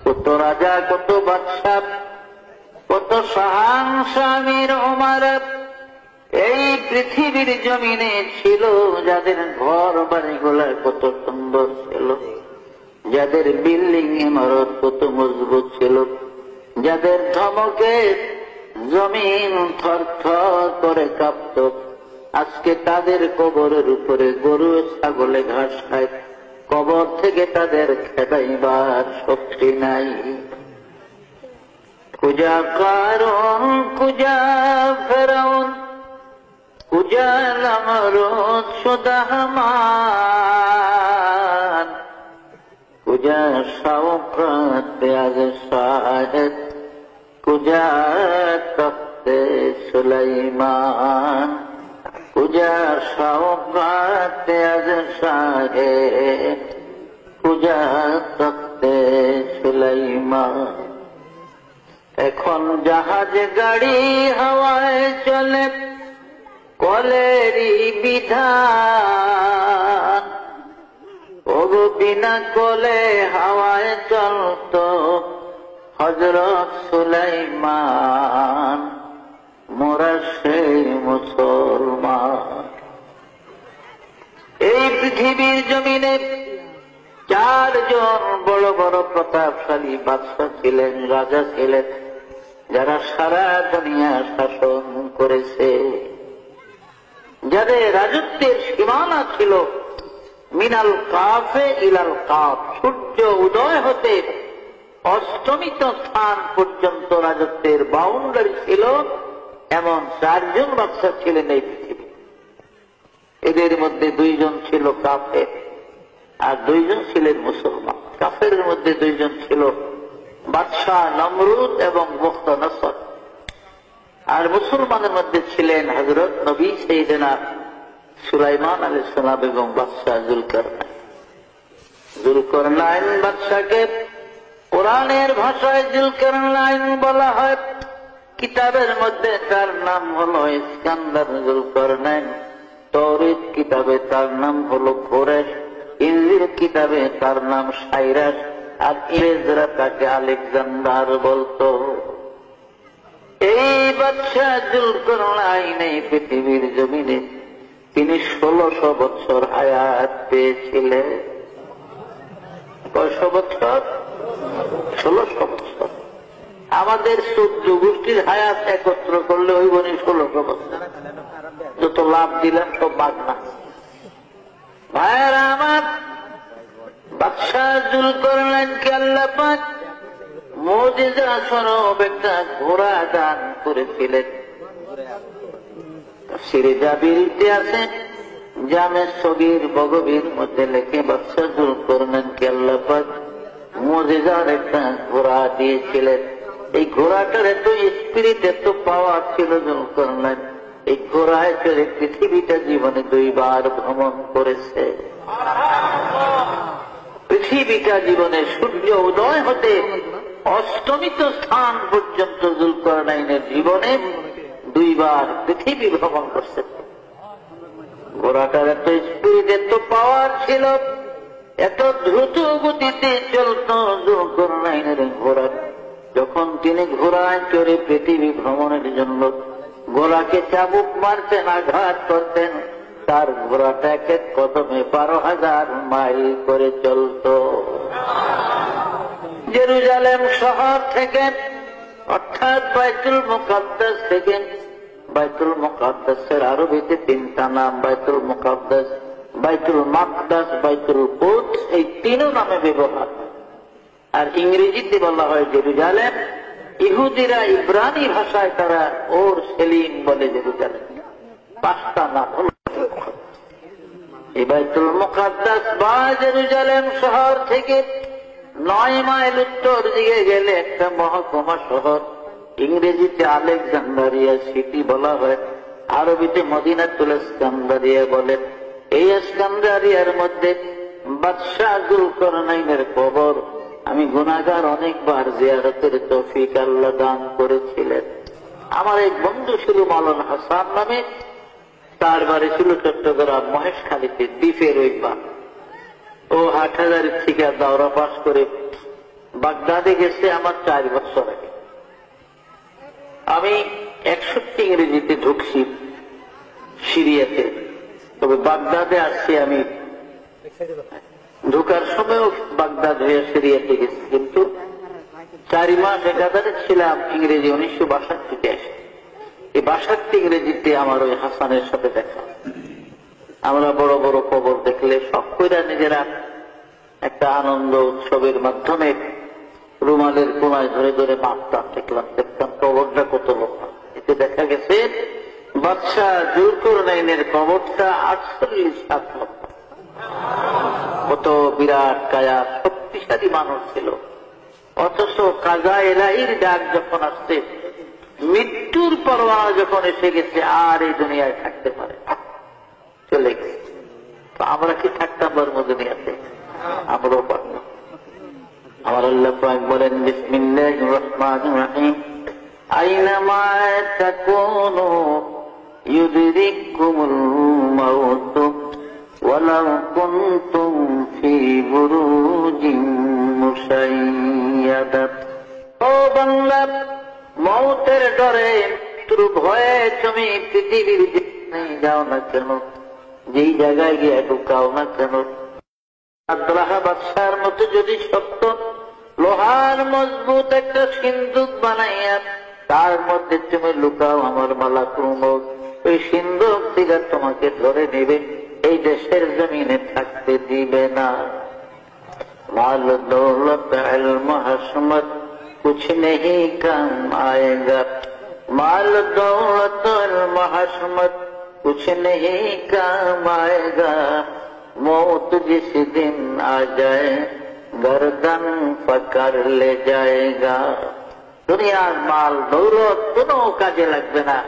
কত রাজা, কত বাদশা, কত শাহানশাহ, আমির, ওমর এই পৃথিবীর জমিনে ছিল, যাদের ঘর বাড়িগুলা কত সুন্দর ছিল, যাদের বিল্ডিং ইমারত কত মজবুত ছিল, যাদের ধমকে জমিন থরথর করে কাঁপত, আজকে তাদের কবরের উপরে গরু ছাগলে ঘাস খায়, কবর থেকে তাদের খেদাইবার শক্তি নাই। কুজা কারণ, কুজা ফেরাউন, কুজা নমরুদ সুদাহমান, কুজা শাওকত আজ শাহেদ, কুজা তখতে সুলাইমান, কুজা শাওকত আজ শাহেদ, কুজা তখতে সুলাইমান। এখন জাহাজ গাড়ি হাওয়ায় চলে, কলেরই বিধান, ওগো বিনা কলে হাওয়ায় চলত হযরত সুলাইমান, মোরা সেই মুসলমান। এই পৃথিবীর জমিনে 4 জন বড় বড় প্রতাপশালী বাদশা ছিলেন, রাজা ছিলেন, যারা সারা দুনিয়া শাসন করেছে, যাদের রাজত্বের সীমানা ছিল মিনাল কাফে ইলাল কাফ, সূর্য উদয় হতে অস্তমিত স্থান পর্যন্ত রাজত্বের বাউন্ডারি ছিল। এমন 4 জন বাদশা ছিলেন এই পৃথিবী। এদের মধ্যে 2 জন ছিল কাফের আর 2 জন ছিলেন মুসলমান। কাফের মধ্যে 2 জন ছিল বাদশাহ নমরুদ এবং মুখতানসর, আর মুসলমানের মধ্যে ছিলেন হযরত নবী সাইয়েদনা সুলাইমান আলাইহিস সালাম এবং বাদশাহ যুলকারনাইন। যুলকারনাইন বাদশাকে কোরআনের ভাষায় যুলকারনাইন বলা হয়, কিতাবের মধ্যে তার নাম হলো ইস্কান্দার যুলকারনাইন, তাওরাত কিতাবে তার নাম হলো কোরেশ, ইনজিল কিতাবে তার নাম সাইরাস, আর ইংরেজরা তাকে আলেকজান্ডার বলতো। এই বাদশাহ যুলকারনাইন এই পৃথিবীর জমিনে তিনি 1600 বছর হায়াত পেয়েছিলেন। কয়শো বছর? 1600 বছর। আমাদের 14 গোষ্ঠীর হায়াত একত্র করলে ওই বনি 1600 বছর। যত লাভ দিলাম সব বাগনা। ভাইয়েরা আমার, বাদশাহ যুলকারনাইনকে আল্লাহ পাক মুজিজা স্বরূপ একটা ঘোড়া দান করেছিলেন। তাফসীরে জাবিরিতে আছে, জামে সগীর বগবীর মধ্যে লেখে বাদশাহ যুলকারনাইনকে আল্লাহ পাক মুজিজার একটা ঘোড়া দিয়েছিলেন। এই ঘোড়াটার এত স্পিরিট, এত পাওয়ার ছিল যুলকারনাইন, এই ঘোড়ায় চড়ে পৃথিবীটা জীবনে 2 বার ভ্রমণ করেছে। পৃথিবীটা জীবনে সূর্য উদয় হতে অস্তমিত স্থান পর্যন্ত যুলকারনাইনের জীবনে 2 বার পৃথিবী ভ্রমণ করছে। ঘোড়াটার এত স্পিরিট, এত পাওয়ার ছিল, এত দ্রুত গতিতে চলত যুলকারনাইনের ঘোড়া। যখন তিনি ঘোড়ায় চড়ে পৃথিবী ভ্রমণের জন্য ঘোড়াকে চাবুক মারতেন, আঘাত করতেন, তার ঘোড়াটা এক এক কদমে 12,000 মাইল করে চলত। জেরুজালেম শহর থেকে, অর্থাৎ বাইতুল মুকাদ্দাস থেকে, বাইতুল মুকাদ্দাসের আরবিতে 3টা নাম, বাইতুল মুকাদ্দাস, বাইতুল মাকদাস, বাইতুল কুদস, এই 3 নামে ব্যবহার। আর ইংরেজিতে বলা হয় জেরুজালেম। ইহুদিরা ইব্রানি ভাষায় তারা ওর সেলিম বলে জেরুজালেম। 5টা নাম হল। এই বাইতুল মুকাদ্দাস বা জেরুজালেম শহর থেকে 9 মাইল উত্তর দিকে গেলে একটা মহকুমা শহর, ইংরেজিতে আলেকজান্ডারিয়া সিটি বলা হয়, আরবিতে মদিনাতুল ইস্কান্দারিয়া বলে। এই ইস্কান্দারিয়ার মধ্যে বাদশাহ যুলকারনাইনের কবর আমি গুনাহগার অনেকবার জিয়ারতের তৌফিক আল্লাহ দান করেছিলেন। আমার এক বন্ধু ছিল মাওলানা হাসান নামে, তার বাড়ি ছিল চট্টগ্রাম মহেশখালীতে, দ্বীপের ওই পা। ও হাটহাজারী থেকে দাওরা পাস করে বাগদাদে গেছে আমার 4 বছর আগে। আমি 61 ইংরেজিতে ঢুকছি সিরিয়াতে, তবে বাগদাদে আসছি আমি ঢুকার সময়ও বাগদাদ হয়ে সিরিয়াতে গেছি, কিন্তু 4 মাস একাধারে ছিলাম ইংরেজি 1962-তে আসে। এই 62 ইংরেজিতে আমার ওই হাসানের সাথে দেখা। আমরা বড় বড় কবর দেখলে সব কইরা নিজেরা একটা আনন্দ উৎসবের মাধ্যমে রুমালের কোনায় ধরে ধরে মাপতাম, দেখতাম কবরটা কত লম্বা। এতে দেখা গেছে বাদশাহ জুলকারনাইনের কবরটা 48 হাত লম্বা। কত বিরাট কায়া, শক্তিশালী মানুষ ছিল। অথচ কাজা এলাহির ডাক যখন আসছে, মৃত্যুর পরোয়ানা যখন এসে গেছে, আর এই দুনিয়ায় থাকতে পারে না, চলে গেছে। তো আমরা কি থাকতাম বর্ম দুনিয়াতে? আমরাও পারলাম। আমার আল্লাহ পাক বলেন, বিসমিল্লাহির রহমানির রহিম, আইনামা তাকুনু ইউদরিকুমুল মাউত ওয়ালাউ কুনতুম ফি বুরুজিন মুশাইয়াদা। ও বান্দা, মৌতের ডরে, মৃত্যুর ভয়ে তুমি পৃথিবীর যেখানেই যাও না কেন, যেই জায়গায় গিয়ে ঢুকাও না কেন, আব্রাহা বাদশার মতো যদি সত্য লোহার মজবুত একটা সিন্দুক বানাইয়া তার মধ্যে তুমি লুকাও, আমার মালাকুল মউত ওই সিন্দুক থেকে তোমাকে ধরে নেবে, এই দেশের জমিনে থাকতে দিবে না। মাল দৌলত ইলম হশমত কুছ নেহি কাম আয়েগা, মাল দৌলত ইলম হশমত कुछ नहीं काम आएगा, मौत जिस दिन आ जाए गर्दन पकड़ ले जाएगा। দুনিয়ার মাল দৌলত কোনো কাজে লাগবে না।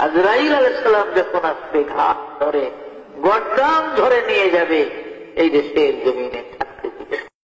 আজরাইল আলাইহিস সালাম যখন আসবে, ঘাট ধরে গর্দান ধরে নিয়ে যাবে, এই দেশের জমিনে